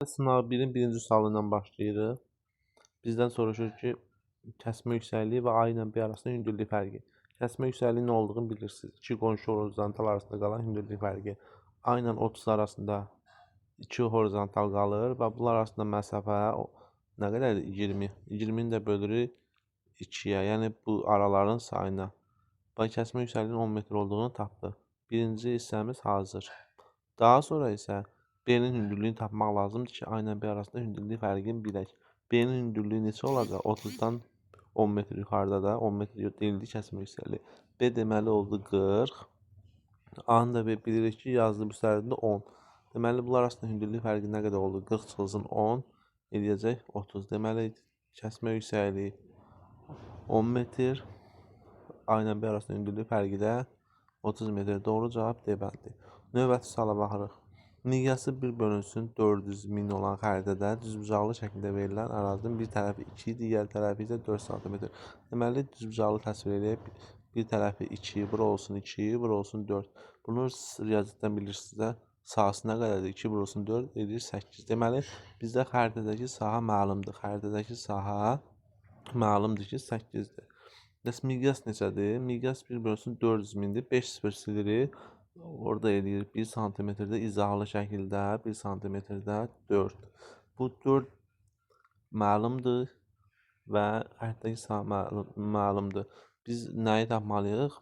Sınav 1-in birinci sualı ilə başlayırıq. Bizdən soruşur ki, kəsmə yüksəkliyi və A ilə B arasında hündürlük fərqi. Kəsmə yüksəkliyi nə olduğunu bilirsiniz. İki qonşu horizontal arasında qalan hündürlük fərqi. A ilə 30 arasında 2 horizontal qalır və bunlar arasında məsafə nə qədərdir? 20. 20-ni də bölürük 2-yə, yəni bu araların sayına. Və kəsmə yüksəkliyinin 10 metr olduğunu tapdıq. Birinci hissəmiz hazır. Daha sonra isə B-nin hündürlüyünü tapmaq lazımdır ki, A ilə B arasında hündürlük fərqini bilək. B-nin hündürlüyü neçə olacaq? 30-dan 10 metr yuxarıda da 10 metr deyildi kəsmə yüksəkliyi. B deməli oldu 40. A-nı da bilirik ki, yazılıb üzərində 10. Deməli, bunlar arasında hündürlük fərqi nə qədər oldu? 40 çıxılsın 10 eləyəcək 30. Deməli, kəsmə yüksəkliyi 10 metr. A ilə B arasında hündürlük fərqi də 30 metr. Doğru cavab D bəndi. Növbəti suala baxırıq. Miqyası 1 bölünsün 400 min olan xəritədə düzbucaqlı şəkildə verilən ərazinin bir tərəfi 2, digər tərəfi isə 4 sm. Deməli, düzbucaqlı təsvir edək. Bir tərəfi 2, bura olsun 2, bura olsun 4. Bunu riyaziyyatdan bilirsiniz də, sahəsi nə qədərdir? 2 vurulsun 4 edir 8. Deməli, bizdə xəritədəki sahə məlumdur. Xəritədəki sahə məlumdur ki, 8-dir. Bəs miqyas neçədir? Miqyas 1 bölünsün 400 mindir. 5 0 silirik. Orada eləyir 1 santimetrdə izahlı şəkildə 1 santimetrdə 4. Bu 4 məlumdur və xəritədəki sahə məlumdur. Biz nəyi tapmalıyıq?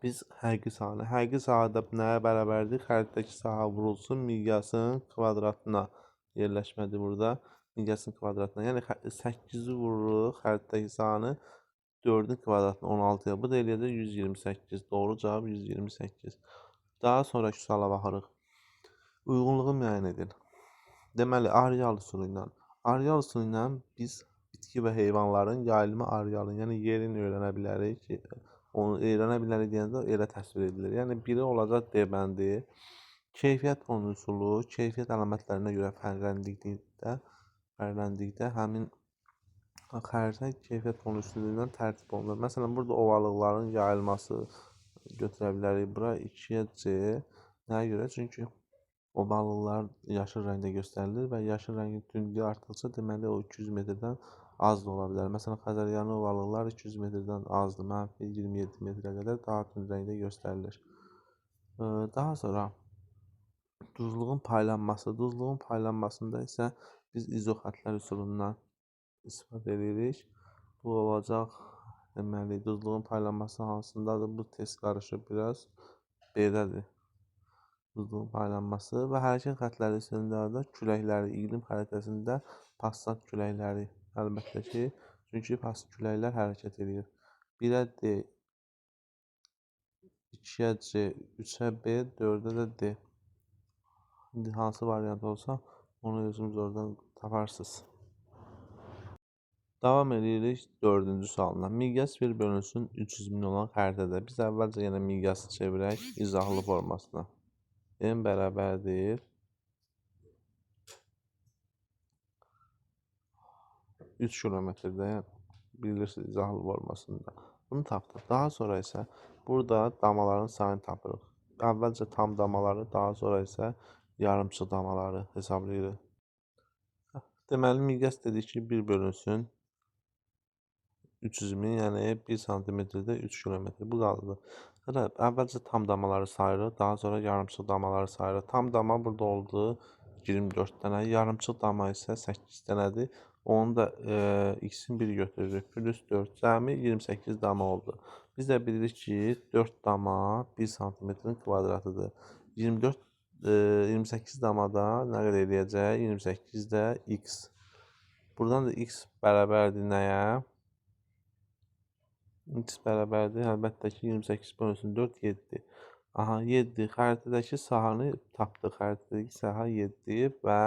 Biz həqiqi sahəni. Həqiqi sahədə nəyə bərabərdir? Xəritədəki sahə vurulsun miqyasın kvadratına. Yerləşmədir burada. Miqyasın kvadratına. Yəni 8-i vururuq xəritədəki sahəni 4-ün kvadratına 16-ya. Bu da eləyəcək 128. Doğru cavab 128. Daha sonraki suala baxırıq. Uyğunluğu müəyyən edin. Deməli, areal üsulu ilə biz bitki və heyvanların yayılma arealını, yəni yerini öyrənə bilərik ki, onu öyrənə bilərik deyəndə elə təsvir edilir. Yəni, biri olacaq D bəndi. Keyfiyyət fonu üsulu, keyfiyyət əlamətlərinə görə fərqləndikdə həmin xəritə keyfiyyət fonu üsulu ilə tərtib olunur. Məsələn, burada ovalıqların yayılması götürə bilərik. Bura 2-yə C. Nəyə görə? Çünki ovalıqlar yaşıl rəngdə göstərilir və yaşıl rəngin tündlüyü artıqca deməli o 200 metrdən az da ola bilər. Məsələn, Xəzəryanı ovalıqlar 200 metrdən azdır. Mənfi 27 metrə qədər daha tünd rəngdə göstərilir. Daha sonra duzluğun paylanması. Duzluğun paylanmasında isə biz izoxətlər üsulundan istifadə edirik. Bu olacaq, deməli, duzluğun paylanması hansındadır? Bu test qarışıb biraz B-dədir. Duzluğun paylanması və hərəkət xətləri üstündə də küləkləri, iqlim xəritəsində passat küləkləri, əlbəttə ki, çünki passat küləklər hərəkət edir. 1-ə D, 2-yə C, 3-ə B, 4-ə də D. İndi hansı variant olsa, onu özünüz oradan taparsınız. Davam edirik 4-cü sualına. Miqyas 1 bölünsün 300 min olan xəritədə. Biz əvvəlcə yenə miqyası çevirək izahlı formasına. M bərabərdir 3 kilometrdə, yəni bilirsiniz izahlı formasında. Bunu tapdıq. Daha sonra isə burada damaların sayını tapırıq. Əvvəlcə tam damaları, daha sonra isə yarımçıq damaları hesablayırıq. Deməli, miqyas dedik ki, 1 bölünsün 300 min, yəni 1 santimetrdə 3 kilometr. Bu qaldı. Əvvəlcə tam damaları sayırıq, daha sonra yarımçıq damaları sayırıq. Tam dama burada oldu 24 dənə, yarımçıq dama isə 8 dənədir. Onu da x-in 1 götürürük. Plus 4, cəmi 28 dama oldu. Biz də bilirik ki, 4 dama 1 santimetrin kvadratıdır. 28 damada nə qədər eləyəcək? 28 də x. Buradan da x bərabərdir nəyə? X bərabərdir, əlbəttə ki, 28 bölünsün 4, 7. Aha, 7. Xəritədəki sahəni tapdıq. Xəritədəki sahə 7 və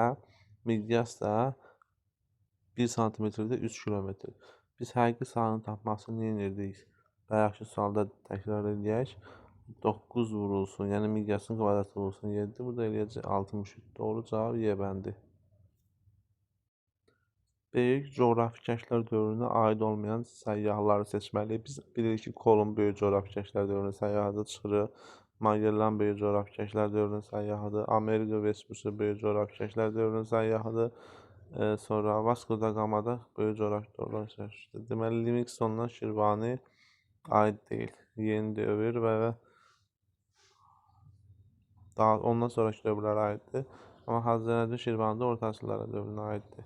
miqyas da 1 santimetrdə 3 kilometr. Biz həqiqi sahəni tapmasını yenirdik. Bayaqki sualda təkrar edək. 9 vurulsun, yəni miqyasın kvadratı vurulsun 7. Burada eləyəcək 63. Doğru cavab Y bəndi. Böyük coğrafi kəşflər dövrünə aid olmayan səyyahları seçməliyik. Biz bilirik ki, Kolumb böyük coğrafi kəşflər dövründə səyyahata çıxırıq. Magellan böyük coğrafi kəşflər dövrünün səyyahıdır. Amerika Vespucci böyük coğrafi kəşflər dövrünün səyyahıdır. Sonra Vasco da Gama da böyük coğrafi dövrünün səyyahıdır. Deməli, Livingstone'dan Şirvani aid deyil. Yeni dövr və daha ondan sonraki dövrlərə aiddir. Amma Hazırədə Şirvani də orta əsrlərə dövrünə aiddir.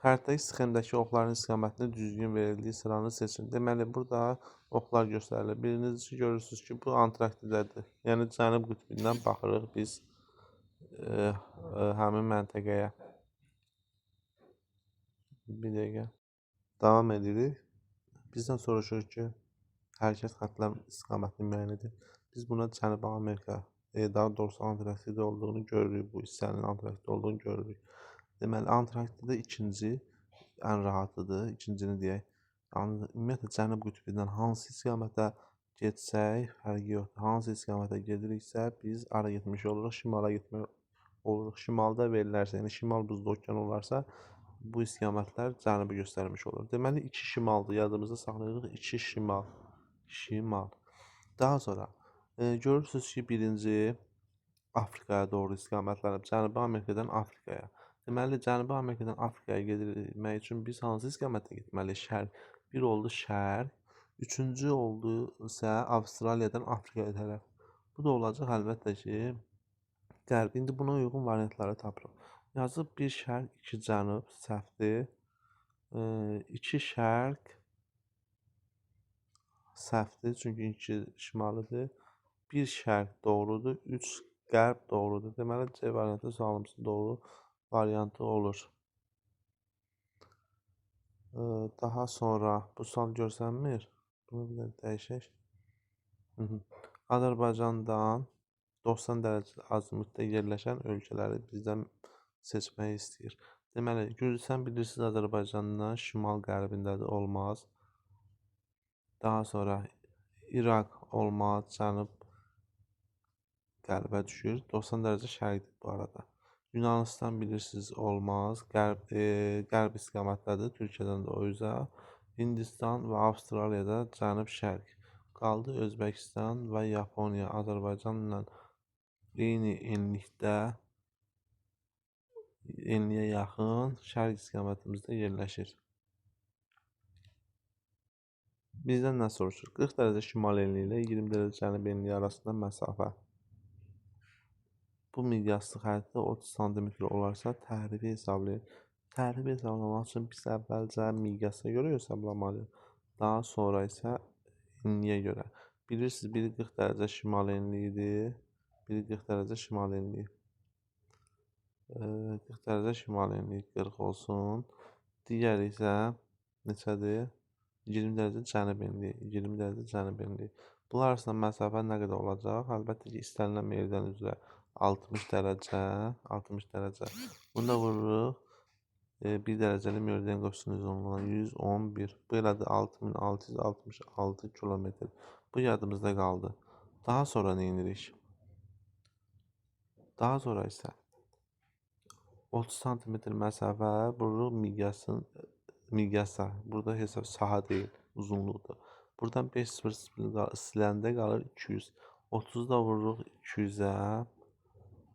Xəritədəki sxemdəki oxların istiqamətini düzgün verildiyi sıranı seçin. Deməli, burada oxlar göstərilir. Birincisi görürsünüz ki, bu Antarktidədir. Yəni, Cənub qütbündən baxırıq biz həmin məntəqəyə. Bir dəqiqə. Davam edirik. Bizdən soruşur ki, hərəkət xəttlərinin istiqamətini müəyyən edin. Biz buna Cənubi Amerika, daha doğrusu Antarktida olduğunu görürük. Bu hissənin Antarktida olduğunu görürük. Deməli, Antarktida ikinci ən rahatıdır. İkincini deyək. Ümumiyyətlə, Cənub qütbündən hansı istiqamətə getsək, fərqi yoxdur. Hansı istiqamətə gediriksə, biz ara getmiş oluruq, şimala getmək oluruq. Şimalda verilərsə, yəni şimal buzlu okean olarsa, bu istiqamətlər cənubu göstərmiş olur. Deməli, 2 şimaldır. Yadımızda saxlayırıq. 2 şimal. Şimal. Daha sonra görürsünüz ki, birinci Afrikaya doğru istiqamətlənib. Cənubi Amerikadan Afrikaya. Deməli, Cənubi Amerikadan Afrikaya getmək üçün biz hansı istiqamətə getməliyik? Şərq. Bir oldu şərq. Üçüncü oldu isə Avstraliyadan Afrikaya tərəf. Bu da olacaq əlbəttə ki, qərb. İndi buna uyğun variantları tapırıq. Yazıb bir şərq, 2 cənub, səhvdir. 2 şərq, səhvdir, çünki 2 şimalıdır. 1 şərq doğrudur, 3 qərb doğrudur. Deməli, C variantı sualımızın doğru variantı olur. Daha sonra bu sual görsənmir. Bunu bir də dəyişək. Azərbaycandan 90 dərəcə azimutda yerləşən ölkələri bizdən seçməyi istəyir. Deməli, Gürcüstan bilirsiniz Azərbaycandan şimal qərbindədir, olmaz. Daha sonra İraq olmaz, cənub qərbə düşür. 90 dərəcə şərqdir bu arada. Yunanistan bilirsiniz olmaz. Qərb istiqamətdədir. Türkiyədən də o üzə. Hindistan və Avstraliyada cənub-şərq. Qaldı Özbəkistan və Yaponiya. Azərbaycanla eyni enlikdə, enliyə yaxın şərq istiqamətimizdə yerləşir. Bizdən nə soruşur? 40 dərəcə şimal enliyi ilə 20 dərəcə cənub enliyi arasında məsafə. Bu miqyaslı xəritə 30 sm olarsa təhrifi hesablayın. Təhrifi hesablamaq üçün biz əvvəlcə miqyasa görə hesablamalıyıq. Daha sonra isə enliyə görə. Bilirsiniz, biri 40 dərəcə şimal enliyidir. Biri 40 dərəcə şimal enliyi. 40 dərəcə şimal enliyi 40 olsun. Digəri isə neçədir? 20 dərəcə cənub enliyi. 20 dərəcə cənub enliyi. Bunlar arasında məsafə nə qədər olacaq? Əlbəttə ki, istənilən meyildən üzrə 60 dərəcə, 60 dərəcə. Bunu da vururuq. 1 dərəcəli meridian qövsünün uzunluğuna 111. Bu elədir 6666 kilometr. Bu yadımızda qaldı. Daha sonra nə edirik? Daha sonra isə 30 sm məsafə vururuq miqyasa. Burada hesab saha deyil, uzunluqdur. Buradan 5 siləndə qalır 200. 30 da vururuq 200-ə.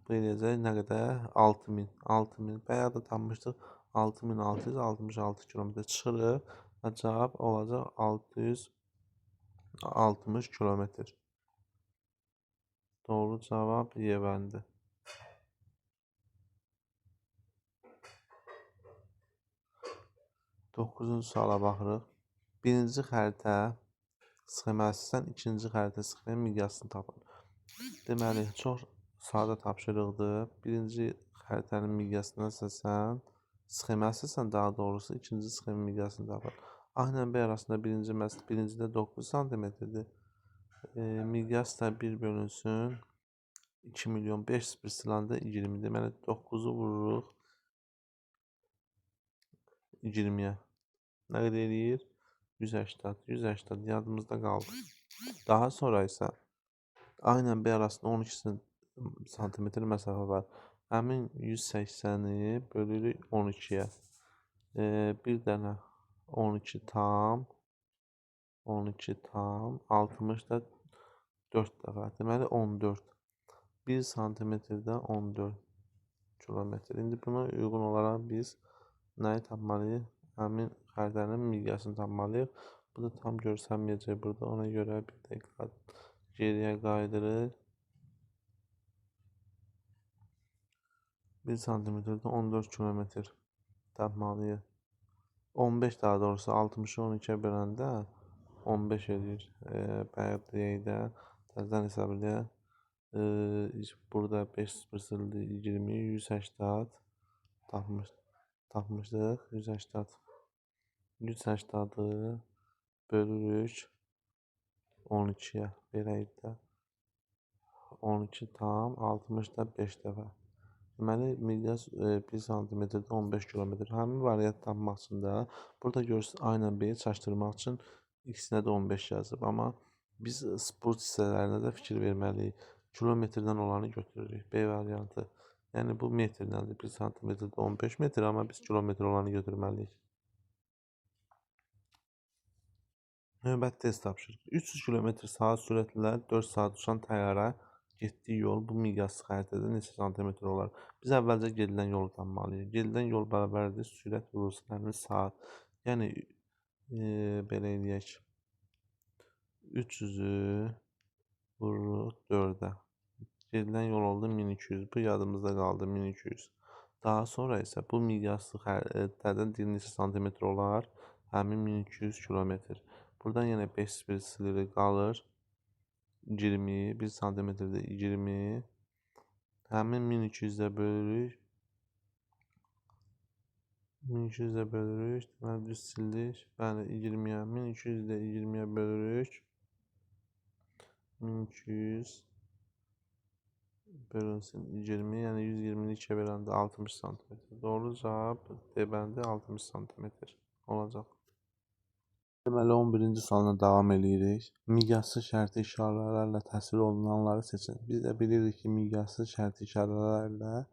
Bu eləyəcək nə qədər? 6000. 6000. Bayaq da tapmışdıq. 6666 kilometr çıxırıq və cavab olacaq 660 kilometr. Doğru cavab Yevəndir. 9-cu suala baxırıq. Birinci xəritə sxemasından ikinci xəritə sxemin miqyasını tapın. Deməli, çox sadə tapşırıqdır. Birinci xəritənin miqyasına əsasən, sxemə əsasən daha doğrusu ikinci sxemin miqyasını tapın. A ilə B arasında birincidə 9 cm-dir. Miqyas da 1 bölünsün 2.500.000 silanda 20. Deməli, 9-u vururuq 20-yə. Nə qədər eləyir? 180. 180 yadımızda qaldı. Daha sonra isə A ilə B arasında 12 sm məsafə var. Həmin 180-i bölürük 12-yə. Bir dənə 12 tam 60 da 4 dəfə. Deməli 14. 1 santimetrdə 14 kilometr. İndi buna uyğun olaraq biz nəyi tapmalıyıq? Həmin xəritənin miqyasını tapmalıyıq. Bu da tam görsənməyəcək burada. Ona görə bir dəqiqə geriyə qaydırır. 1 santimetrdə 14 kilometr tapmalıyıq. 15 daha doğrusu 60'ı 12'ye böləndə 15 edir. Bayaq deyək də təzədən hesab edək. Burada 5 0 20 180 tapmışdıq. 180'ı bölürük 12'ye. Verək də 12 tam 60'da 5 dəfə. Deməli, miqyas 1 santimetrdə 15 kilometr. Həmin variant tapmaq üçün də burada görürsünüz, A ilə B-yi çaşdırmaq üçün ikisine də 15 yazıb. Amma biz sport hissələrinə də fikir verməliyik. Kilometrdən olanı götürürük. B variantı. Yəni bu metrləndir. 1 santimetrdə 15 metr, amma biz kilometr olanı götürməliyik. Növbəti test tapşırıq. 300 km saat sürətlə 4 saat uçan təyyarə getdiyi yol bu miqyaslı xəritədə neçə santimetr olar? Biz əvvəlcə gedilən yolu tapmalıyıq. Gedilən yol bərabərdir sürət vurulsun saat. Yəni belə eləyək. 300'ü vururuq 4'ə. Gedilən yol oldu 1200. Bu yadımızda qaldı 1200. Daha sonra isə bu miqyaslı xəritədən neçə santimetr olar? Həmin 1200 kilometr. Buradan yenə 5 bir silirik qalır. 20, 1 santimetrdə 20. Həmin 1200'də bölürük. 1200'də bölürük. Deməli düz sildik. Bəli 20'yə. 1200'də 20'yə bölürük. 1200 bölünsün 20, yəni 120'ni 2'ye böləndə 60 santimetr. Doğru cavab D bəndi 60 santimetr olacaq. Deməli 11-ci sualına davam edirik. Miqyaslı şərti işarələrlə təsvir olunanları seçin. Biz də bilirik ki, miqyaslı şərti işarələrlə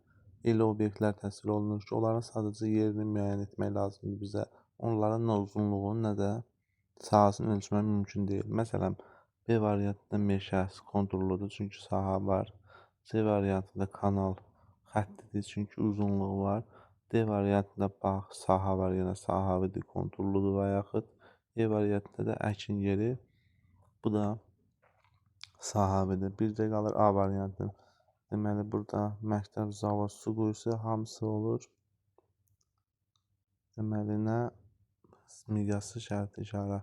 elə obyektlər təsvir olunur ki, onların sadəcə yerini müəyyən etmək lazımdır bizə. Onların nə uzunluğunu, nə də sahəsini ölçmək mümkün deyil. Məsələn, B variantında meşə konturludur, çünki saha var. C variantında kanal xəttidir, çünki uzunluğu var. D variantında bağ, saha var, yenə sahavidir, konturludur və yaxud E variantında da əkin yeri, bu da sahavidir. Bircə qalır A variantı. Deməli, burada məktəb, zavod, su quyusu hamısı olur. Deməli, nə miqyaslı şərti işarə.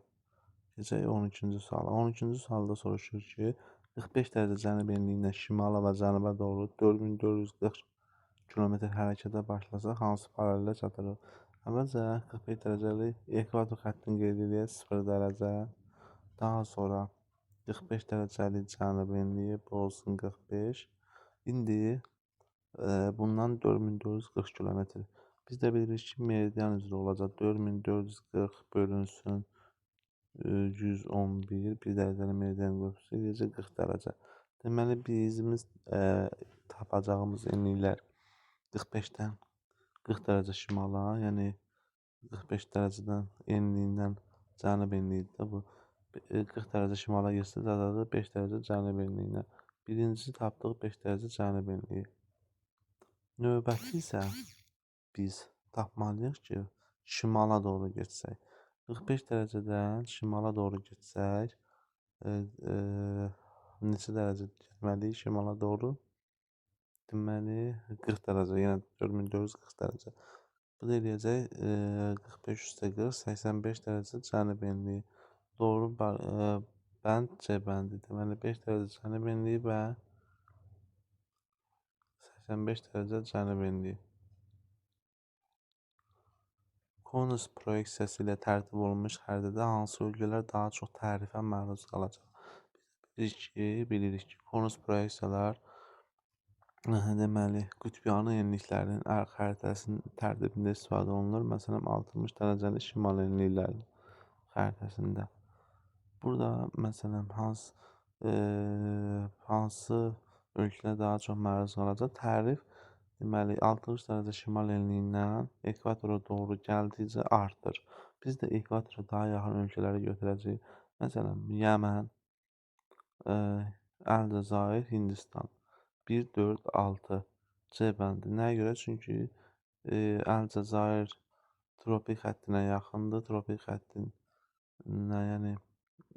Keçək 12-ci suala. 12-ci sualda soruşur ki, 45 dərəcə cənub enliyində şimala və cənuba doğru 4440 km hərəkətə başlasa hansı paralelə çatırıq? Əvvəlcə 45 dərəcəlik ekvator xəttini qeyd edək 0 dərəcə. Daha sonra 45 dərəcəlik cənub enliyi bu olsun 45. İndi bundan 4440 km. Biz də bilirik ki, meridian üzrə olacaq. 4440 bölünsün 111, bir dərəcəli meridian qövsü eləyəcək 40 dərəcə. Deməli, bizimiz tapacağımız enliklər 45'dən 40 dərəcə şimala, yəni 45 dərəcədən enliyindən cənub enliyidir bu. 40 dərəcə şimala getsə zadadır 5 dərəcə cənub enliyinə. Birincisi tapdıq 5 dərəcə cənub enliyi. Növbəti isə biz tapmalıyıq ki, şimala doğru getsək. 45 dərəcədən şimala doğru getsək, neçə dərəcə getməliyik şimala doğru? Deməli 40 dərəcə, yenə 4440 dərəcə. Bu da eləyəcək 45 üstə 40, 85 dərəcə cənub enliyi. Doğru bənd C bəndi. Deməli 5 dərəcə cənub enliyi və 85 dərəcə cənub enliyi. Konus proyeksiyası ilə tərtib olunmuş xəritədə hansı ölkələr daha çox tərifə məruz qalacaq? Bilirik ki, konus proyeksiyalar deməli qütbyanı enliklərin xəritəsinin tərtibində istifadə olunur. Məsələn, 60 dərəcəli şimal enlikləri xəritəsində. Burada məsələn hansı ölkələr daha çox məruz qalacaq? Tərif deməli 60 dərəcə şimal enliyindən ekvatora doğru gəldikcə artır. Biz də ekvatora daha yaxın ölkələri götürəcəyik. Məsələn, Yəmən, Əlcəzair, Hindistan. 1, 4, 6. C bəndi. Nəyə görə? Çünki Əlcəzair tropik xəttinə yaxındır. Tropik xəttinə, yəni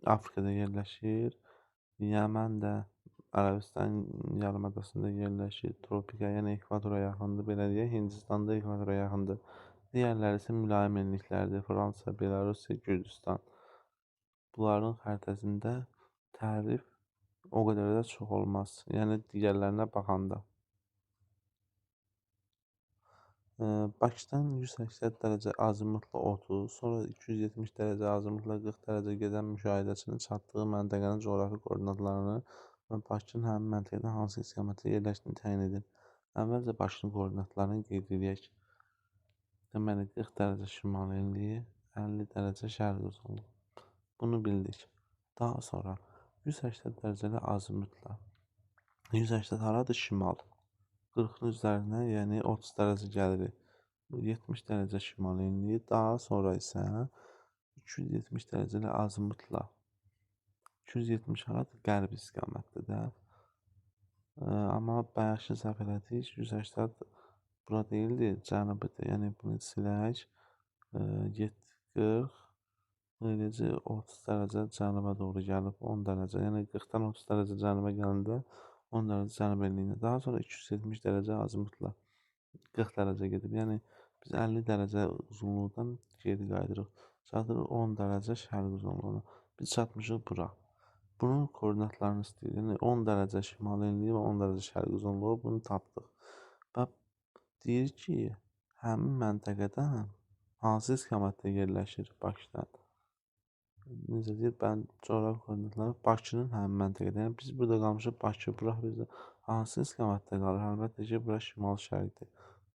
Afrikada yerləşir. Yəmən də Ərəbistan yarımadasında yerləşir. Tropikə, yəni ekvatora yaxındır. Belə deyək, Hindistan da ekvatora yaxındır. Digərləri isə mülayim enliklərdir. Fransa, Belarusiya, Gürcüstan. Bunların xəritəsində tərif o qədər də çox olmaz. Yəni digərlərinə baxanda. Bakıdan 180 dərəcə azimutla 30, sonra 270 dərəcə azimutla 40 dərəcə gedən müşahidəçinin çatdığı məntəqənin coğrafi koordinatlarını və Bakının həmin məntəqədə hansı istiqamətdə yerləşdiyini təyin edin. Əvvəlcə Bakının koordinatlarını qeyd edək. Deməli 40 dərəcə şimal enliyi, 50 dərəcə şərq uzunluğu. Bunu bildik. Daha sonra 180 dərəcəli azimutla 180 haradır? Şimal. 40-ın üzərinə, yəni 30 dərəcə gəlirik. 70 dərəcə şimal enliyi. Daha sonra isə 270 dərəcəli azimutla 270 haradır? Qərb istiqamətdə də. Amma bayaqki səhv elədik. 180 bura deyildi, cənubidir. Yəni bunu silək. 40 eləcə 30 dərəcə cənuba doğru gəlib 10 dərəcə. Yəni 40-dan 30 dərəcə cənuba gələndə 10 dərəcə cənub enliyində. Daha sonra 270 dərəcə azimutla 40 dərəcə gedib. Yəni biz 50 dərəcə uzunluqdan geri qayıdırıq. Çatırıq 10 dərəcə şərq uzunluğuna. Biz çatmışıq bura. Bunun koordinatlarını istəyir. Yəni 10 dərəcə şimal enliyi və 10 dərəcə şərq uzunluğu, bunu tapdıq. Və deyir ki, həmin məntəqədən hansı istiqamətdə yerləşir Bakıdan? Necə deyir, coğrafi koordinatları Bakının həmin məntəqədə. Yəni biz burada qalmışıq, Bakı, bura bizdə hansı istiqamətdə qalır? Əlbəttə ki, bura şimal-şərqdir.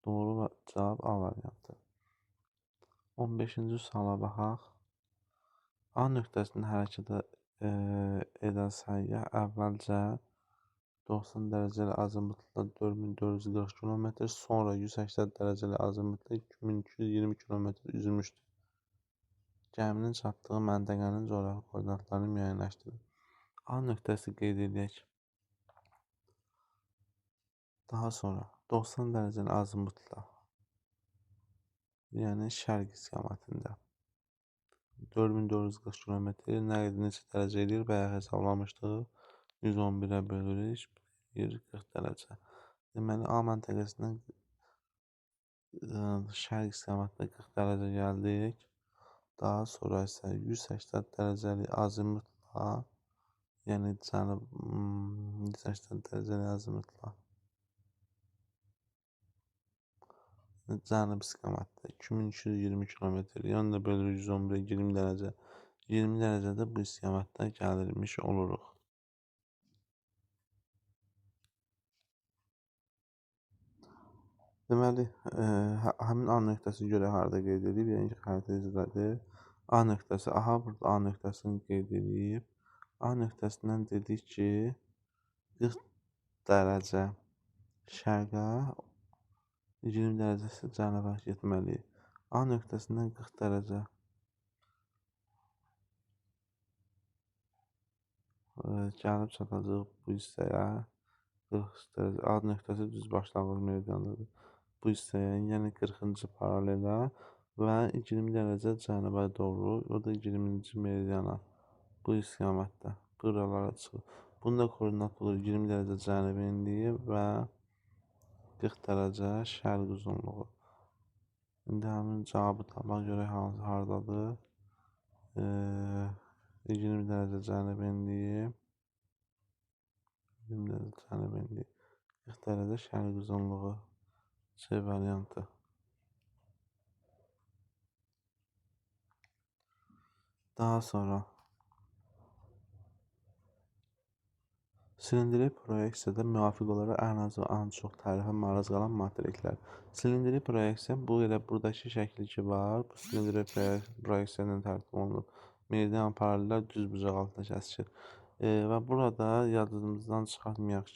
Doğru cavab A variantı. 15-ci suala baxaq. A nöqtəsində hərəkət edən səyyah əvvəlcə 90 dərəcəli azimutla 4440 km, sonra 180 dərəcəli azimutla 2220 km üzmüşdür. Gəminin çatdığı məntəqənin coğrafi koordinatlarını müəyyənləşdirin. A nöqtəsi qeyd edək. Daha sonra 90 dərəcəli azimutla, yəni şərq istiqamətində 4440 km nə neçə dərəcə edir? Bayaq hesablamışdıq. 111-ə bölürük, 40 dərəcə. Deməli, A məntəqəsindən şərq istiqamətində 40 dərəcə gəldik. Daha sonra isə 180 dərəcəli azimutla, yəni cənub 180 dərəcəli azimutla cənub istiqamətdə 2220 km, yəni bölürük 111-ə 20 dərəcə. 20 dərəcədə bu istiqamətdə gəlirmiş oluruq. Deməli, həmin A nöqtəsi görə harada qeyd edib, yəni xəritə izlədir. A nöqtəsi, aha, burada A nöqtəsini qeyd edib. A nöqtəsindən dedik ki, 40 dərəcə şərqə, 20 dərəcəsi cənuba getməliyik. A nöqtəsindən 40 dərəcə gəlib çatacaq bu hissəyə. 40 dərəcə, A nöqtəsi düz başlanğıc meridianıdır. Bu hissəyə, yəni 40-cı paralelə və 20 dərəcə cənuba doğru, o da 20-ci meridiana bu istiqamətdə buralara çıxır. Bunun da koordinat olur 20 dərəcə cənub enliyi və 40 dərəcə şərq uzunluğu. İndi həmin cavabı tapmaq görək haradadır. 20 dərəcə cənub enliyi, 20 dərəcə cənub enliyi, 40 dərəcə şərq uzunluğu. C variantı. Daha sonra silindrik proyeksiyada müvafiq olaraq ən az və ən çox tərifə maruz qalan materiklər. Silindrik proyeksiya, bu elə buradakı şəkli ki var, bu silindrik proyeksiya ilə tərtib olunur. Meridian paralellər düz bucaq altında kəsilir. Və burada yadımızdan çıxartmayaq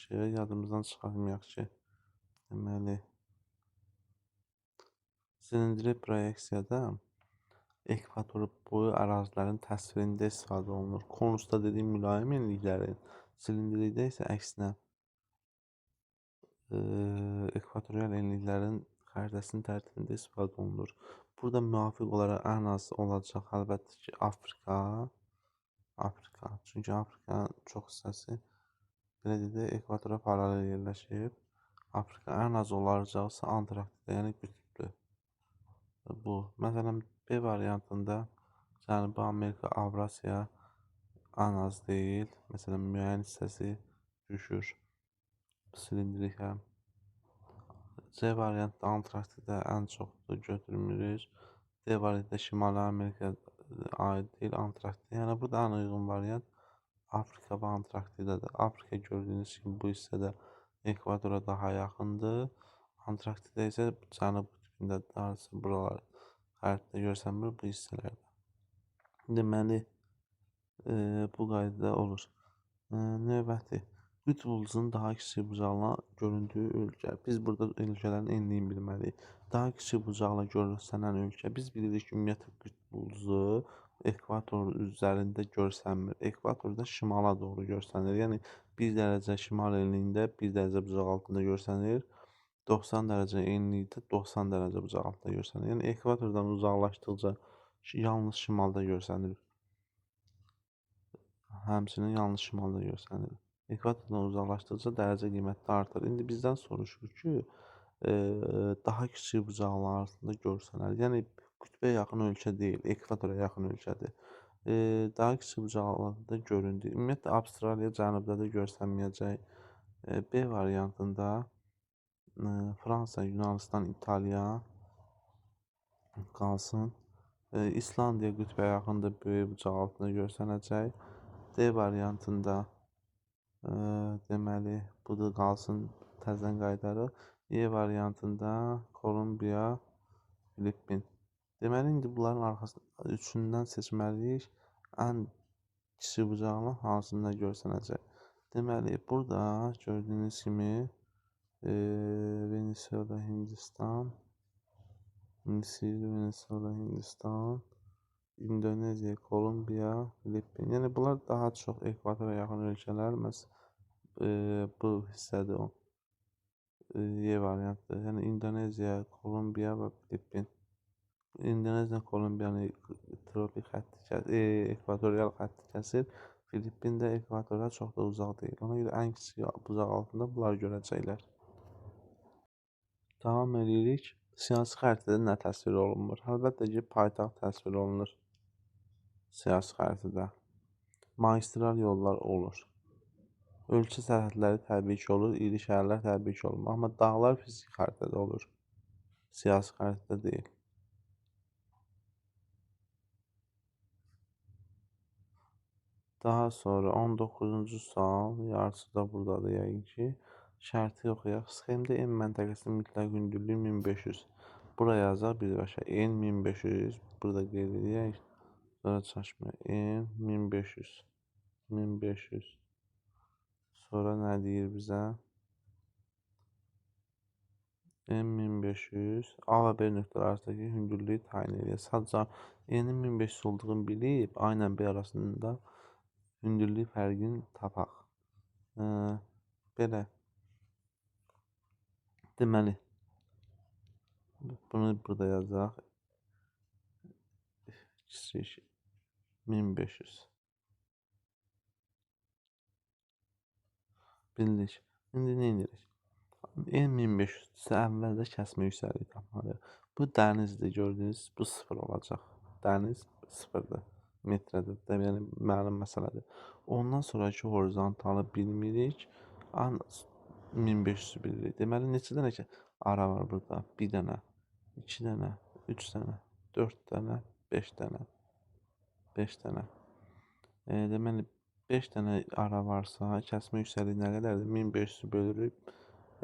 ki, deməli, silindrik proyeksiyada ekvator boyu ərazilərin təsvirində istifadə olunur. Konusda dediyim mülayim enliklərin Silindrikdə isə əksinə ekvatorial enliklərin xəritəsinin tərtibində istifadə olunur. Burada müvafiq olaraq ən az olacaq əlbəttə ki Afrika. Çünki Afrikanın çox hissəsi belə deyək ekvatora paralel yerləşib. Afrika ən az olacaqsa Antarktida, yəni qütbdür. Bu, məsələn, B variantında Cənubi Amerika, Avrasiya ən az deyil. Məsələn, müəyyən hissəsi düşür silindrikə. C variantda Antarktida ən çoxdur, götürmürük. D variantda Şimali Amerika aid deyil, Antarktida. Yəni, burada ən uyğun variant Afrika və Antarktidadır. Afrika gördüyünüz kimi bu hissədə ekvatora daha yaxındır. Antarktida isə cənub qütbündədir. Hardasa buralar xəritədə görsənmir bu hissələrdə. Deməli, bu qaydada olur. Növbəti, qütb ulduzunun daha kiçik bucaqla göründüyü ölkə. Biz burada ölkələrin enliyini bilməliyik. Daha kiçik bucaqla görsənən ölkə. Biz bilirik ki, ümumiyyətlə qütb ulduzu ekvator üzərində görsənmir. Ekvatorda şimala doğru görsənir. Yəni 1 dərəcə şimal enliyində 1 dərəcə bucaq altında görsənir. 90 dərəcə enlikdə 90 dərəcə bucaq altında görsənir. Yəni ekvatordan uzaqlaşdıqca yalnız şimalda görsənir. Həmçinin yalnız şimalda görsənir. Ekvatordan uzaqlaşdıqca dərəcə qiyməti artır. İndi bizdən soruşur ki, daha kiçik bucaqlar arasında görsənər. Yəni qütbə yaxın ölkə deyil, ekvatora yaxın ölkədir. Daha kiçik bucaqlarda göründü. Ümumiyyətlə Avstraliya cənubda da görsənməyəcək. B variantında Fransa, Yunanistan, İtaliya qalsın. İslandiya qütbə yaxındır, böyük bucaq altında görsənəcək. D variantında deməli, bu da qalsın, təzədən qaytarıq. E variantında Kolumbiya, Filippin. Deməli, indi bunların arxasında üçündən seçməliyik. Ən kiçik bucaqla hansında görsənəcək. Deməli, burada gördüyünüz kimi Venezuela, Hindistan, İndoneziya, Kolumbiya, Filippin. Yəni, bunlar daha çox ekvatora yaxın ölkələr. Məhz bu hissədir o. E variantdır. Yəni, İndoneziya, Kolumbiya və Filippin. İndoneziya, Kolumbiyanı tropik xətti, ekvatorial xətti kəsir. Filippin də ekvatora çox da uzaq deyil. Ona görə ən kiçik bucaq altında bunlar görəcəklər. Davam edirik. Siyasi xəritədə nə təsvir olunmur? Əlbəttə ki, paytaxt təsvir olunur siyasi xəritədə. Magistral yollar olur. Ölkə sərhədləri təbii ki olur, iri şəhərlər təbii ki olmur. Amma dağlar fiziki xəritədə olur. Siyasi xəritədə deyil. Daha sonra 19-cu sual, yarısı da buradadır yəqin ki. Şərti oxuyaq. Sxemdə M məntəqəsinin mütləq hündürlüyü 1500. Bura yazaq birbaşa. N 1500. Burada qeyd edək. Sonra çaşmıyor. N 1500. 1500. Sonra nə deyir bizə? M 1500. A və B nöqtələri arasındakı hündürlüyü təyin edir. Sadəcə N-in 1500 olduğunu bilib, A ilə B arasında hündürlük fərqini tapaq. Belə. Deməli, bunu burada yazacaq. Kiçik 1500. Bildik. İndi nə edirik? N1500-sə əvvəldə kəsmə yüksəkliyi tapmalıyıq. Bu dənizdir, gördüyünüz, bu 0 olacaq. Dəniz 0-dır, metrədir. Yəni, məlum məsələdir. Ondan sonraki horizontalı bilmirik. 1500-ü bilirik. Deməli, neçə dənə ki ara var burada? 1 dənə, 2 dənə, 3 dənə, 4 dənə, 5 dənə, 5 dənə. Deməli, 5 dənə ara varsa, kəsmə yüksəkliyi nə qədərdir? 1500-ü bölürük.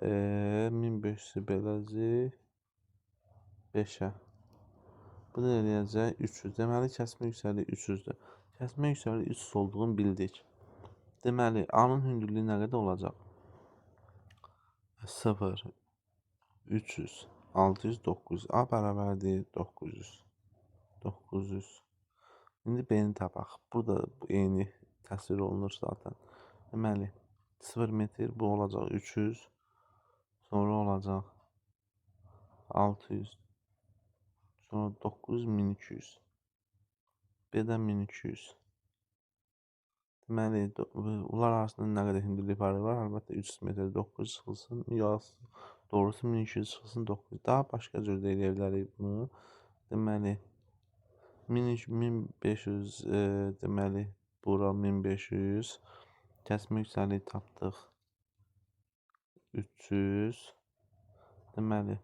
1500-ü böləcək 5-ə. Bu da eləyəcək 300. Deməli, kəsmə yüksəkliyi 300-dür. Kəsmə yüksəkliyi 300 olduğunu bildik. Deməli, A-nın hündürlüyü nə qədər olacaq? 0, 300, 600, 900. A bərabərdir 900. 900. İndi B-ni tapaq. Burada eyni təsvir olunur zaten. Deməli 0 metr bu olacaq 300. Sonra olacaq 600. Sonra 900, 1200. Birdən 1200. Deməli, bunlar arasında nə qədər hündürlük farqı var? Əlbəttə 300 metr 900 çıxılsın, yox, doğrusu 1200 çıxılsın 900. Daha başqa cür də eləyə bilərik bunu. Deməli, 1500, deməli, bura 1500. Kəsmə yüksəkliyi tapdıq. 300. Deməli,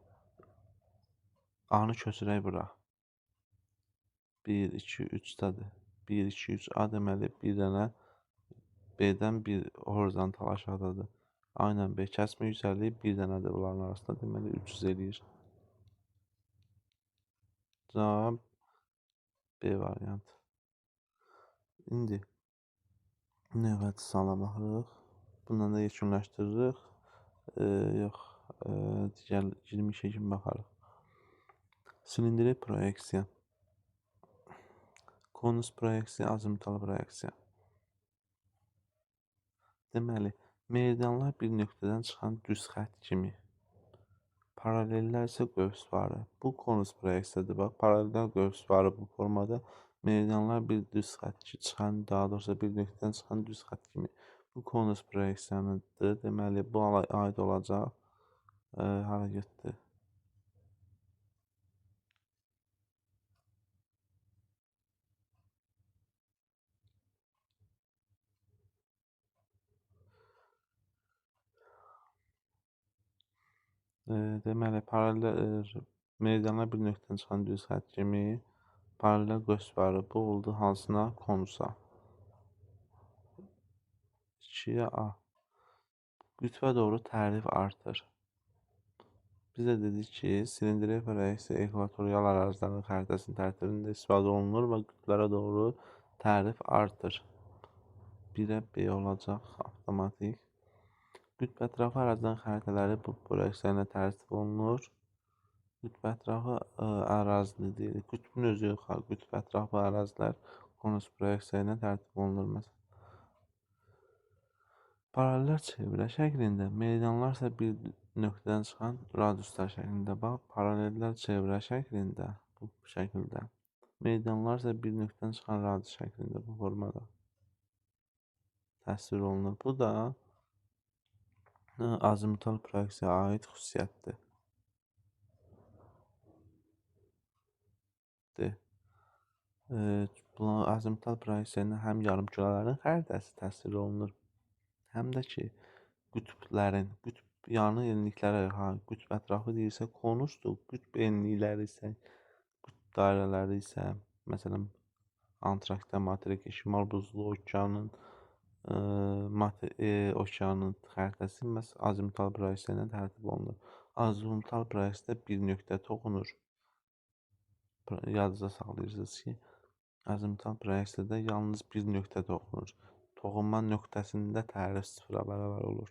A-nı köçürək bura. 1, 2, 3 dadır. 1, 2, 3 A deməli bir dənə B-dən bir horizontal aşağıdadır. A ilə B kəsmə yüksəkliyi bir dənədir bunların arasında. Deməli 300 eləyir. Cavab B variantı. İndi növbəti suala baxırıq. Bundan da yekunlaşdırırıq. Yox, digər 22-yə kimi baxarıq. Silindrik proyeksiya. Konus proyeksiya, azimutal proyeksiya. Deməli, meridianlar bir nöqtədən çıxan düz xətt kimi. Paralellər isə qövsvarı. Bu konus proyeksiyadır. Bax, paralellər qövsvarı bu formada. Meridianlar bir düz xətt çıxan, daha doğrusu bir nöqtədən çıxan düz xətt kimi. Bu konus proyeksiyanıdır. Deməli, bu aid olacaq. Hara getdi? Deməli, paralel meridianlar bir nöqtədən çıxan düz xətt kimi paralel qövsvarı bu oldu hansına? Konusa. 2-yə A. Qütbə doğru tərif artır. Bizə dedik ki, silindrik proyeksiya ekvatorial ərazilərin xəritəsinin tərtibində istifadə olunur və qütblərə doğru tərif artır. 1-ə B olacaq avtomatik. Qütb ətrafı ərazilərin xəritələri bu proyeksiya ilə tərtib olunur. Qütb ətrafı ərazi deyilir. Qütbün özü yox, qütb ətrafı ərazilər konus proyeksiya ilə tərtib olunur. Məsələn, paralellər çevrə şəklində, meridianlar isə bir nöqtədən çıxan radiuslar şəklində. Bax, paralellər çevrə şəklində, bu şəkildə. Meridianlar isə bir nöqtədən çıxan radius şəklində, bu formada təsvir olunur. Bu da azimutal proyeksiyaya aid xüsusiyyətdir. Azimutal proyeksiya ilə həm yarımkürələrin xəritəsi təsvir olunur, həm də ki, qütblərin, qütb yanı enlikləri, qütb ətrafı deyilsə konusdur, qütb enlikləri isə, qütb dairələri isə, məsələn, Antarktida materiki, Şimal Buzlu okeanın, okeanın xəritəsi məhz azimutal proyeksiya ilə tərtib olunur. Azimutal proyeksiyada bir nöqtə toxunur. Yadınızda saxlayırsınız ki, azimutal proyeksiyada yalnız bir nöqtə toxunur. Toxunma nöqtəsində tərif sıfıra bərabər olur.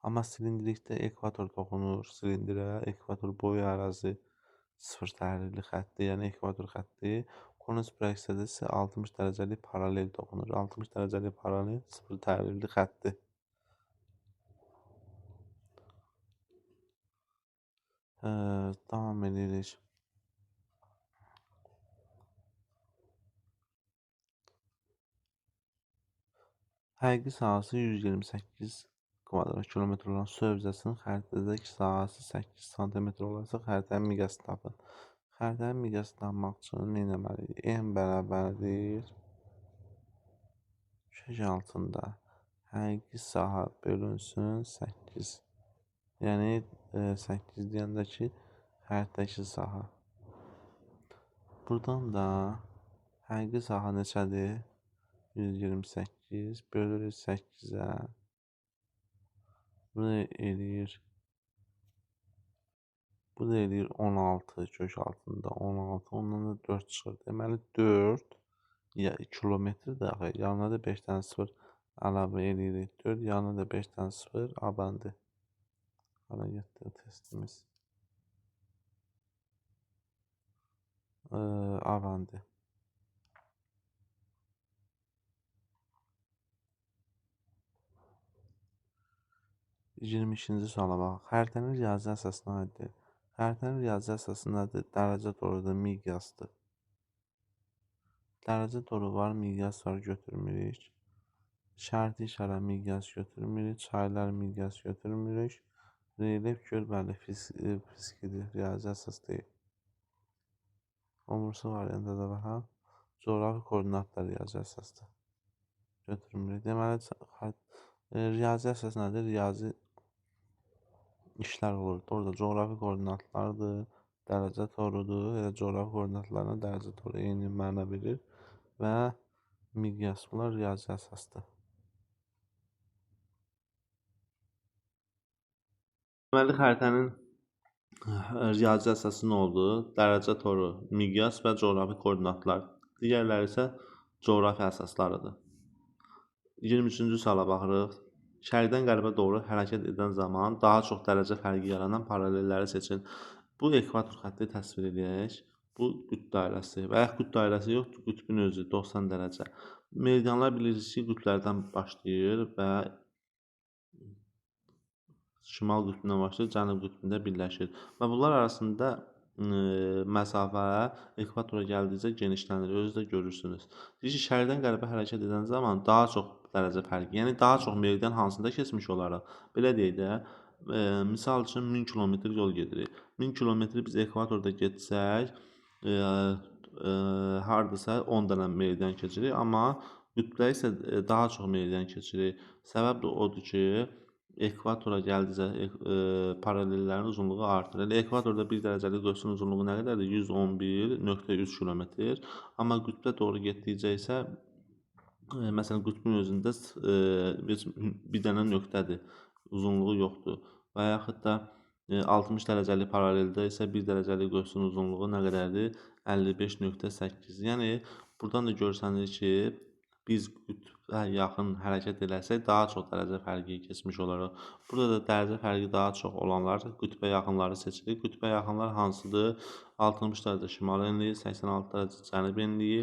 Amma silindrikdə ekvator toxunur. Silindirə ekvator boyu ərazi sıfır təhlilli xətti, yəni ekvator xətti. Konus proyeksiyada isə 60 dərəcəlik paralel toxunur. 60 dərəcəlik paralel sıfır təhlilli xətti. Davam edirik. Həqiqi sahəsi 128 kvadrat kilometr olan su hövzəsinin xəritədəki sahəsi 8 sm olarsa xəritənin miqyasını tapın. Xəritənin miqyasını tapmaq üçün nə etməliyik? M bərabərdir kök altında həqiqi sahə bölünsün 8. Yəni 8 deyəndə ki, xəritədəki sahə. Buradan da həqiqi sahə neçədir? 128 bölürük 8-ə. Bu da eləyir 16 kök altında 16, ondan da 4 çıxır. Deməli 4 kilometrdir axı. Yanına da 5 dənə 0 əlavə eləyirik. 4 yanına da 5 dənə 0 abandı. Hara getdi testimiz? Abandı. 22-ci suala bax. Xəritənin riyazi əsası nədir? Xəritənin riyazi əsası nədir? Dərəcə torudur, miqyasdır. Dərəcə toru var, miqyas var, götürmürük. Şərti işarə miqyas götürmürük. Çaylar miqyas götürmürük. Relyef gör, bəli, fizkidir, riyazi əsas deyil. Omursu variantda da baxaq. Coğrafi koordinatlar riyazi əsasdır. Götürmürük. Deməli, riyazi əsas nədir? Riyazi işlər olur. Orada coğrafi koordinatlardır, dərəcə torudur. Elə coğrafi koordinatlarla dərəcə toru eyni məna verir və miqyas. Bunlar riyazi əsasdır. Deməli, xəritənin riyazi əsası nə oldu? Dərəcə toru, miqyas və coğrafi koordinatlar. Digərləri isə coğrafi əsaslarıdır. 23-cü suala baxırıq. Şərqdən qərbə doğru hərəkət edən zaman daha çox dərəcə fərqi yaranan paralelləri seçin. Bu ekvator xətti təsvir edək. Bu qütb dairəsi və ya qütb dairəsi yoxdur, qütbün özü 90 dərəcə. Meridianlar bilirsiniz ki, qütblərdən başlayır və şimal qütbündən başlayır, cənub qütbündə birləşir. Və bunlar arasında məsafə ekvatora gəldikcə genişlənir. Özünüz də görürsünüz. Deyir ki, şərqdən qərbə hərəkət edən zaman daha çox dərəcə fərqi, yəni daha çox meridian hansında keçmiş olaraq, belə deyək də, misal üçün 1000 kilometr yol gedirik. 1000 kilometri biz ekvatorda getsək, hardasa 10 dənə meridian keçirik, amma qütbdə isə daha çox meridian keçirik. Səbəb də odur ki, ekvatora gəldikcə paralellərin uzunluğu artır. Elə ekvatorda 1 dərəcəlik qövsün uzunluğu nə qədərdir? 111.3 kilometr. Amma qütbə doğru getdikcə isə məsələn qütbün özündə bir dənə nöqtədir. Uzunluğu yoxdur. Və yaxud da 60 dərəcəlik paraleldə isə 1 dərəcəlik qövsün uzunluğu nə qədərdir? 55.8. Yəni buradan da görsənir ki, biz qütbə yaxın hərəkət eləsək daha çox dərəcə fərqi keçmiş olaraq. Burada da dərəcə fərqi daha çox olanlar qütbə yaxınları seçilir. Qütbə yaxınlar hansıdır? 60 dərəcə şimal enliyi, 86 dərəcə cənub enliyi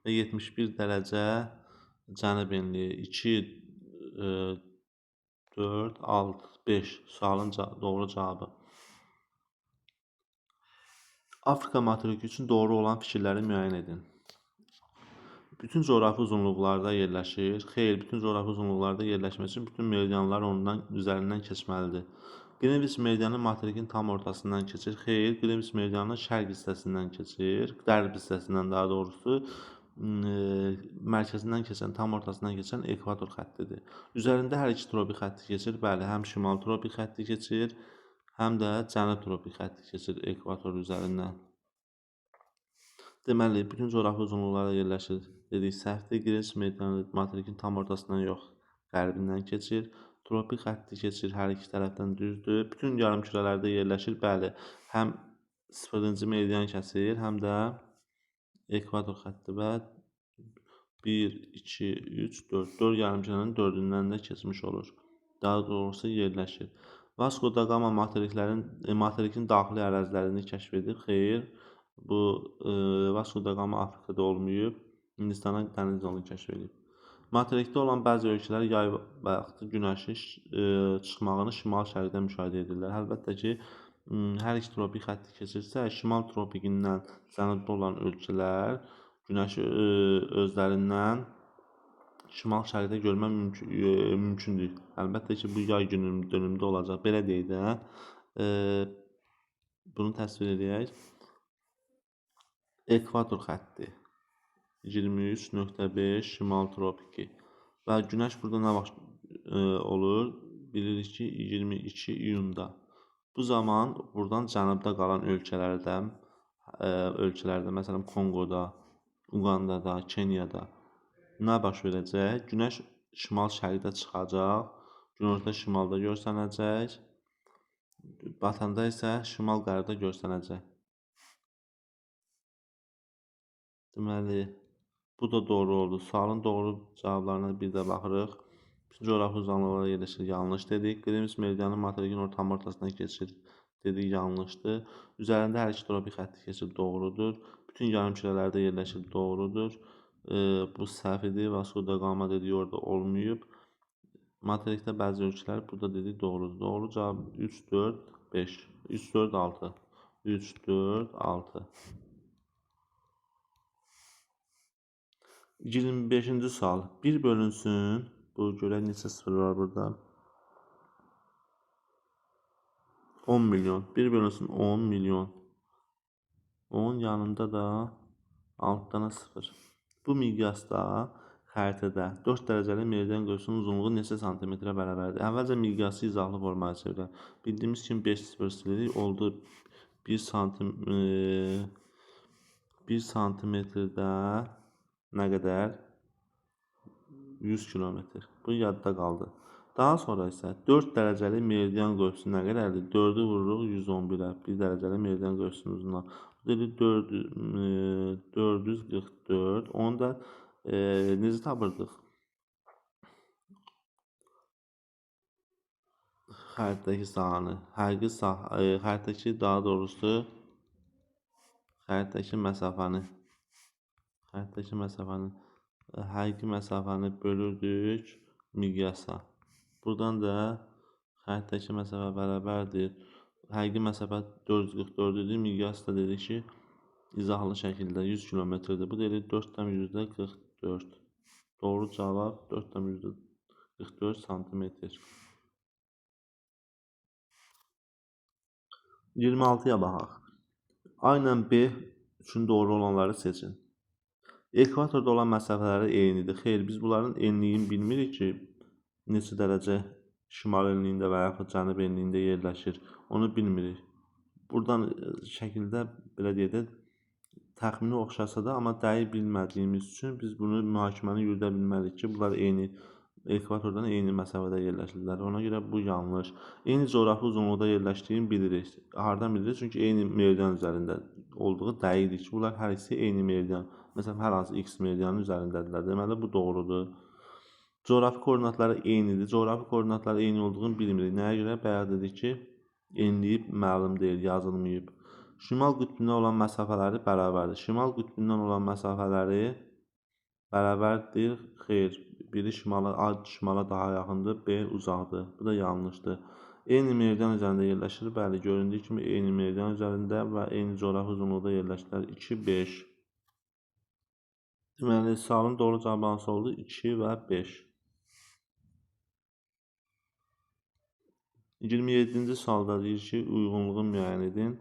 və 71 dərəcə cənub enliyi. 2, 4, 6, 5 sualın doğru cavabı. Afrika materiki üçün doğru olan fikirləri müəyyən edin. Bütün coğrafi uzunluqlarda yerləşir. Xeyr, bütün coğrafi uzunluqlarda yerləşmək üçün bütün meridianlar ondan üzərindən keçməlidir. Qrinviç meridianı materikin tam ortasından keçir. Xeyr, Qrinviç meridianı şərq hissəsindən keçir. Qərb hissəsindən daha doğrusu. Mərkəzindən keçən, tam ortasından keçən ekvator xəttidir. Üzərində hər iki tropik xətti keçir. Bəli, həm şimal tropik xətti keçir, həm də cənub tropik xətti keçir ekvator üzərindən. Deməli, bütün coğrafi uzunluqlarda yerləşir dedik, səhvdir. Qrinviç meridianı materikin tam ortasından yox, qərbindən keçir. Tropik xətti keçir, hər iki tərəfdən düzdür. Bütün yarımkürələrdə yerləşir. Bəli, həm 0-cı meridian kəsir, həm də ekvator xətti və 1, 2, 3, 4. 4 yarımkürənin 4-ündən də keçmiş olur. Daha doğrusu yerləşir. Vasko da Gama materikin daxili ərazilərini kəşf edib. Xeyr, bu Vasko da Gama Afrikada olmayıb. Hindistana dəniz yolunu kəşf edib. Materikdə olan bəzi ölkələr yay vaxtı günəşin çıxmağını şimal-şərqdən müşahidə edirlər. Əlbəttə ki, hər iki tropik xətti keçirsə, şimal tropikindən cənubda olan ölkələr günəşi özlərindən şimal-şərqdə görmək mümkündür. Əlbəttə ki, bu yay dönümdə olacaq. Belə deyək də, bunu təsvir edək. Ekvator xətti 23.5 şimal tropiki və günəş burada nə vaxt olur? Bilirik ki, 22 iyunda. Bu zaman buradan cənubda qalan ölkələrdə, məsələn Konqoda, Uqandada, Kenyada nə baş verəcək? Günəş şimal-şərqdə çıxacaq, günorta şimalda görsənəcək, batanda isə şimal-qərbdə görsənəcək. Deməli, bu da doğru oldu. Sualın doğru cavablarına bir də baxırıq. Bütün coğrafi uzanlıqlara yerləşir, yanlış dedik. Qrinviç meridianı materikin tam ortasından keçir dedik, yanlışdır. Üzərində hər iki tropik xətti keçir, doğrudur. Bütün yarımkürələrdə yerləşir, doğrudur. Bu səhv idi. Vasko da Gama dediyi orada olmayıb. Materikdə bəzi ölçülər burada dedik doğrudur. Doğru cavab 3, 4, 5. 3, 4, 6. 3, 4, 6. 25-ci sual. 1 bölünsün. Bu görək neçə sıfır var burada. 10 milyon. 1 bölünsün 10 milyon. 10 yanında da 6 dənə sıfır. Bu miqyasda xəritədə 4 dərəcəli meridian qövsünün uzunluğu neçə santimetrə bərabərdir? Əvvəlcə miqyası izahlı formaya çevirək. Bildiyimiz kimi 5 sıfır silirik. Oldu 1 santimetrdə nə qədər? 100 kilometr. Bu yadda qaldı. Daha sonra isə 4 dərəcəli meridian qövsü nə qədərdir? 4-ü vururuq 111-ə. 1 dərəcəli meridian qövsünün uzunluğu. Dedi 444. Onu da necə tapırdıq? Xəritədəki sahəni, xəritədəki daha doğrusu xəritədəki məsafəni bölürdük miqyasa. Buradan da xəritədəki məsafə bərabərdir. Həqiqi məsafə 444 idi. Miqyas da dedik ki, izahlı şəkildə 100 kilometrdir. Bu deyilir 4,44. Doğru cavab 4,44 santimetr. 26-ya baxaq. A ilə B üçün doğru olanları seçin. Ekvatorda olan məsafələri eynidir. Xeyr, biz bunların enliyini bilmirik ki, neçə dərəcə şimal enliyində və yaxud cənub enliyində yerləşir. Onu bilmirik. Buradan şəkildə belə deyək də təxmini oxşasa da, amma dəqiq bilmədiyimiz üçün biz bunu mühakiməni yürüdə bilmərik ki, bunlar eyni ekvatordan eyni məsafədə yerləşirlər. Ona görə bu yanlış. Eyni coğrafi uzunluqda yerləşdiyini bilirik. Hardan bilirik? Çünki eyni meridian üzərində olduğu dəqiqdir ki, bunlar hər ikisi eyni meridian. Məsələn, hər hansı X meridianın üzərindədirlər. Deməli, bu doğrudur. Coğrafi koordinatları eynidir. Coğrafi koordinatları eyni olduğunu bilmirik. Nəyə görə? Bayaq dedik ki, enliyi məlum deyil, yazılmayıb. Şimal qütbündən olan məsafələri bərabərdir. Şimal qütbündən olan məsafələri bərabərdir. Xeyr, biri şimala daha yaxındır, B uzaqdır. Bu da yanlışdır. Eyni meridian üzərində yerləşir. Bəli, göründüyü kimi eyni meridian üzərində və eyni coğrafi uzunluqda yerləşirlər. 2, 5. Deməli, sualın doğru cavabı hansı oldu? 2 və 5. 27-ci sualda deyir ki, uyğunluğu müəyyən edin.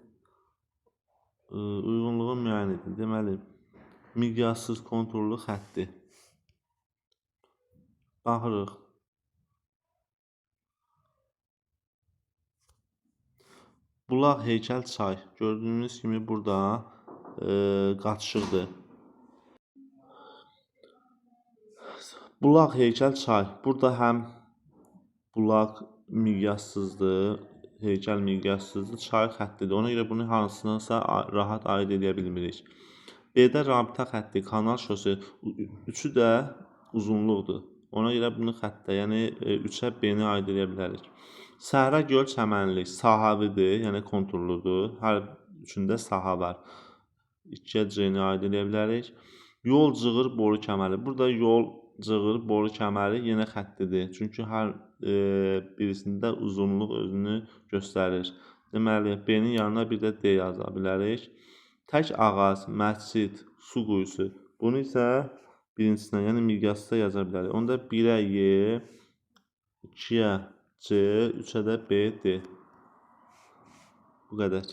Uyğunluğu müəyyən edin. Deməli, miqyassız konturlu xəttdir. Baxırıq. Bulaq, heykəl, çay. Gördüyünüz kimi burada qaçışıqdır. Bulaq, heykəl, çay. Burada həm bulaq miqyassızdır, heykəl miqyassızdır, çay xəttidir. Ona görə bunu hansınasa rahat aid edə bilmirik. B-də rabitə xətti, kanal, şosi. Üçü də uzunluqdur. Ona görə bunu xəttə, yəni 3-ə B-ni aid edə bilərik. Səhra, göl, çəmənlik sahəvidir, yəni konturludur. Hər üçündə sahə var. 2-yə C-ni aid edə bilərik. Yol, cığır, boru kəməri. Burada yol, cığır, boru kəməri yenə xəttidir. Çünki hər birisində uzunluq özünü göstərir. Deməli, B-nin yanına bir də D yaza bilərik. Tək ağac, məscid, su quyusu. Bunu isə birincisinə, yəni miqyasda yaza bilərik. Onda 1-ə Y, 2-yə C, 3-ə də B, D. Bu qədər.